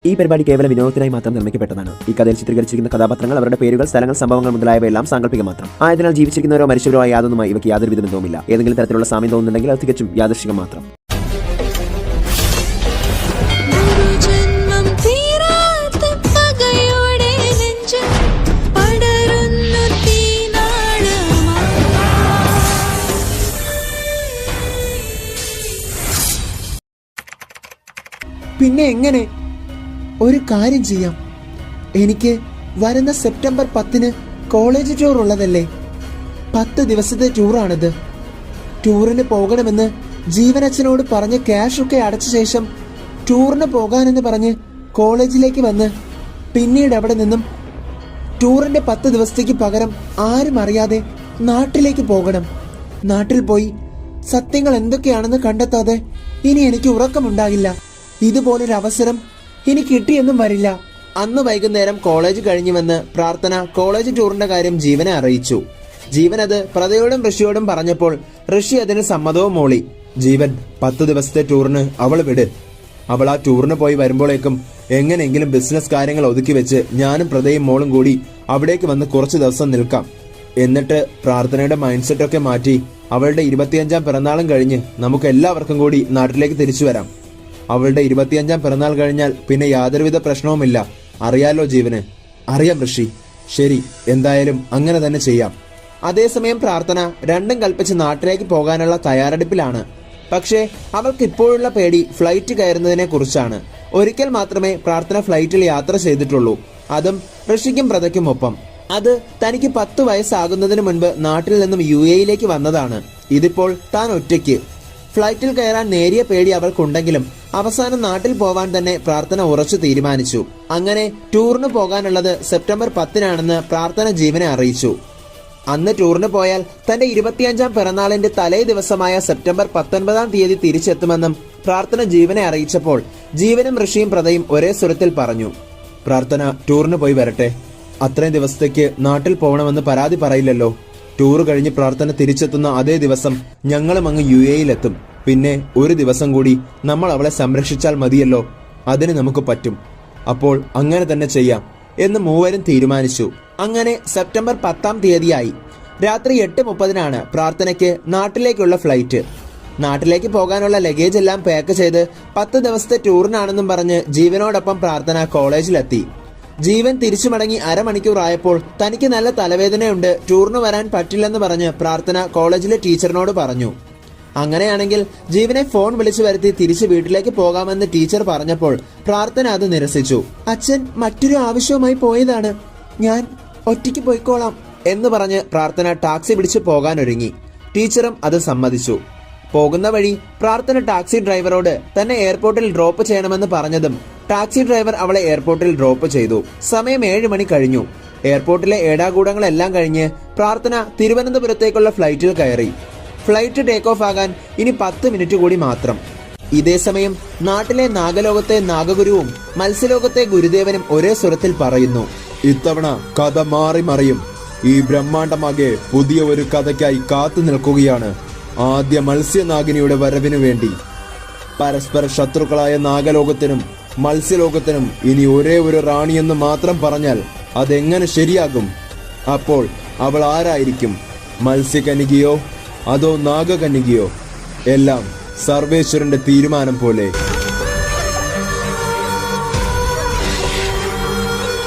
ഈ പരിപാടി കേവല വിനോദത്തിനായി മാത്രം നിർമ്മിക്കപ്പെട്ടതാണ്. ഈ കഥയിൽ ചിത്രീകരിച്ചിരിക്കുന്ന കഥാപാത്രങ്ങൾ, അവരുടെ പേരുകൾ, സ്ഥലങ്ങൾ, സംഭവങ്ങൾ മുതലായവയെല്ലാം സാങ്കല്പിക മാത്രം ആയതിനാൽ ജീവിച്ചിരിക്കുന്നവരോ മരിച്ചവരോ ആയ യാതൊന്നുമായി ഇവയ്ക്ക് യാതൊരു ബന്ധവുമില്ല. ഏതെങ്കിലും തരത്തിലുള്ള സാമ്യം തോന്നുന്നുണ്ടെങ്കിൽ അത് തികച്ചും യാദൃശ്ചികം മാത്രം. പിന്നെ എങ്ങനെ? ഒരു കാര്യം ചെയ്യാം. എനിക്ക് വരുന്ന സെപ്റ്റംബർ 10 കോളേജ് ടൂർ ഉള്ളതല്ലേ? 10 ദിവസത്തെ ടൂറാണിത്. ടൂറിന് പോകണമെന്ന് ജീവനച്ഛനോട് പറഞ്ഞ് ക്യാഷൊക്കെ അടച്ച ശേഷം ടൂറിന് പോകാനെന്ന് പറഞ്ഞ് കോളേജിലേക്ക് വന്ന് പിന്നീട് അവിടെ നിന്നും ടൂറിന്റെ 10 ദിവസത്തേക്ക് പകരം ആരും അറിയാതെ നാട്ടിലേക്ക് പോകണം. നാട്ടിൽ പോയി സത്യങ്ങൾ എന്തൊക്കെയാണെന്ന് കണ്ടെത്താതെ ഇനി എനിക്ക് ഉറക്കമുണ്ടാകില്ല. ഇതുപോലൊരു അവസരം ഇനി കിട്ടിയെന്നും വരില്ല. അന്ന് വൈകുന്നേരം കോളേജ് കഴിഞ്ഞുവെന്ന് പ്രാർത്ഥന കോളേജ് ടൂറിന്റെ കാര്യം ജീവനെ അറിയിച്ചു. ജീവൻ അത് പ്രതയോടും ഋഷിയോടും പറഞ്ഞപ്പോൾ ഋഷി അതിന് സമ്മതവും മൂളി. ജീവൻ 10 ദിവസത്തെ ടൂറിന് അവൾ വിട്. അവൾ ആ ടൂറിന് പോയി വരുമ്പോഴേക്കും എങ്ങനെയെങ്കിലും ബിസിനസ് കാര്യങ്ങൾ ഒതുക്കി വെച്ച് ഞാനും പ്രതയും മോളും കൂടി അവിടേക്ക് വന്ന് കുറച്ചു ദിവസം നിൽക്കാം. എന്നിട്ട് പ്രാർത്ഥനയുടെ മൈൻഡ് സെറ്റൊക്കെ മാറ്റി അവളുടെ 25ാം പിറന്നാളും കഴിഞ്ഞ് നമുക്ക് എല്ലാവർക്കും കൂടി നാട്ടിലേക്ക് തിരിച്ചു വരാം. അവളുടെ 25ാം പിറന്നാൾ കഴിഞ്ഞാൽ പിന്നെ യാതൊരുവിധ പ്രശ്നവുമില്ല. അറിയാലോ ജീവന്? അറിയാം ഋഷി. ശരി, എന്തായാലും അങ്ങനെ തന്നെ ചെയ്യാം. അതേസമയം പ്രാർത്ഥന രണ്ടും കൽപ്പിച്ച് നാട്ടിലേക്ക് പോകാനുള്ള തയ്യാറെടുപ്പിലാണ്. പക്ഷേ അവൾക്ക് ഇപ്പോഴുള്ള പേടി ഫ്ലൈറ്റ് കയറുന്നതിനെ കുറിച്ചാണ്. ഒരിക്കൽ മാത്രമേ പ്രാർത്ഥന ഫ്ലൈറ്റിൽ യാത്ര ചെയ്തിട്ടുള്ളൂ, അതും ഋഷിക്കും പ്രതയ്ക്കും ഒപ്പം. അത് തനിക്ക് 10 വയസ്സാകുന്നതിന് മുൻപ് നാട്ടിൽ നിന്നും UAE വന്നതാണ്. ഇതിപ്പോൾ താൻ ഒറ്റയ്ക്ക്. ഫ്ലൈറ്റിൽ കയറാൻ നേരിയ പേടി അവൾക്കുണ്ടെങ്കിലും അവസാനം നാട്ടിൽ പോവാൻ തന്നെ പ്രാർത്ഥന ഉറച്ചു തീരുമാനിച്ചു. അങ്ങനെ ടൂറിന് പോകാനുള്ളത് സെപ്റ്റംബർ 10 പ്രാർത്ഥന ജീവനെ അറിയിച്ചു. അന്ന് ടൂറിന് പോയാൽ തന്റെ 25ാം പിറന്നാളിന്റെ തലേ ദിവസമായ സെപ്റ്റംബർ 19 തീയതി തിരിച്ചെത്തുമെന്നും പ്രാർത്ഥന ജീവനെ അറിയിച്ചപ്പോൾ ജീവനും ഋഷിയും പ്രതയും ഒരേ സ്വരത്തിൽ പറഞ്ഞു. പ്രാർത്ഥന ടൂറിന് പോയി വരട്ടെ. അത്രയും ദിവസത്തേക്ക് നാട്ടിൽ പോകണമെന്ന് പരാതി പറയില്ലല്ലോ. ടൂർ കഴിഞ്ഞ് പ്രാർത്ഥന തിരിച്ചെത്തുന്ന അതേ ദിവസം ഞങ്ങളും അങ്ങ് UAE പിന്നെ ഒരു ദിവസം കൂടി നമ്മൾ അവളെ സംരക്ഷിച്ചാൽ മതിയല്ലോ. അതിന് നമുക്ക് പറ്റും. അപ്പോൾ അങ്ങനെ തന്നെ ചെയ്യാം എന്ന് മൂവരും തീരുമാനിച്ചു. അങ്ങനെ സെപ്റ്റംബർ 10 തീയതിയായി. രാത്രി 8:30 പ്രാർത്ഥനയ്ക്ക് നാട്ടിലേക്കുള്ള ഫ്ലൈറ്റ്. നാട്ടിലേക്ക് പോകാനുള്ള ലഗേജ് എല്ലാം പാക്ക് ചെയ്ത് 10 ദിവസത്തെ ടൂറിനാണെന്നും പറഞ്ഞ് ജീവനോടൊപ്പം പ്രാർത്ഥന കോളേജിലെത്തി. ജീവൻ തിരിച്ചു മടങ്ങി അരമണിക്കൂറായപ്പോൾ തനിക്ക് നല്ല തലവേദനയുണ്ട്, ടൂറിന് വരാൻ പറ്റില്ലെന്ന് പറഞ്ഞ് പ്രാർത്ഥന കോളേജിലെ ടീച്ചറിനോട് പറഞ്ഞു. അങ്ങനെയാണെങ്കിൽ ജീവനെ ഫോൺ വിളിച്ചു വരുത്തി തിരിച്ച് വീട്ടിലേക്ക് പോകാമെന്ന് ടീച്ചർ പറഞ്ഞപ്പോൾ പ്രാർത്ഥന അത് നിരസിച്ചു. അച്ഛൻ മറ്റൊരു ആവശ്യവുമായി പോയതാണ്, ഞാൻ ഒറ്റയ്ക്ക് പോയിക്കോളാം എന്ന് പറഞ്ഞ് പ്രാർത്ഥന ടാക്സി പിടിച്ച് പോകാനൊരുങ്ങി. ടീച്ചറും അത് സമ്മതിച്ചു. പോകുന്ന വഴി പ്രാർത്ഥന ടാക്സി ഡ്രൈവറോട് തന്നെ എയർപോർട്ടിൽ ഡ്രോപ്പ് ചെയ്യണമെന്ന് പറഞ്ഞതും ടാക്സി ഡ്രൈവർ അവളെ എയർപോർട്ടിൽ ഡ്രോപ്പ് ചെയ്തു. സമയം 7 മണി കഴിഞ്ഞു. എയർപോർട്ടിലെ ഏടാകൂടങ്ങളെല്ലാം കഴിഞ്ഞ് പ്രാർത്ഥന തിരുവനന്തപുരത്തേക്കുള്ള ഫ്ലൈറ്റിൽ കയറി. ഫ്ലൈറ്റ് ടേക്ക് ഓഫ് ആകാൻ ഇനി 10 മിനിറ്റ് കൂടി മാത്രം. ഇതേ സമയം നാട്ടിലെ നാഗലോകത്തെ നാഗഗുരുവും മത്സ്യലോകത്തെ ഗുരുദേവനും ഒരേ സ്വരത്തിൽ പറയുന്നു, ഇത്തവണ കഥ മാറി മറിയും. ഈ ബ്രഹ്മാണ്ടമാകെ പുതിയ ഒരു കഥയ്ക്കായി കാത്തു നിൽക്കുകയാണ്. ആദ്യ മത്സ്യനാഗിനിയുടെ വരവിനു വേണ്ടി. പരസ്പര ശത്രുക്കളായ നാഗലോകത്തിനും മത്സ്യലോകത്തിനും ഇനി ഒരേ ഒരു റാണിയെന്ന് മാത്രം പറഞ്ഞാൽ അതെങ്ങനെ ശരിയാകും? അപ്പോൾ അവൾ ആരായിരിക്കും? മത്സ്യകന്യകയോ അതോ നാഗകന്യകയോ? എല്ലാം സർവേശ്വരന്റെ തീരുമാനം പോലെ.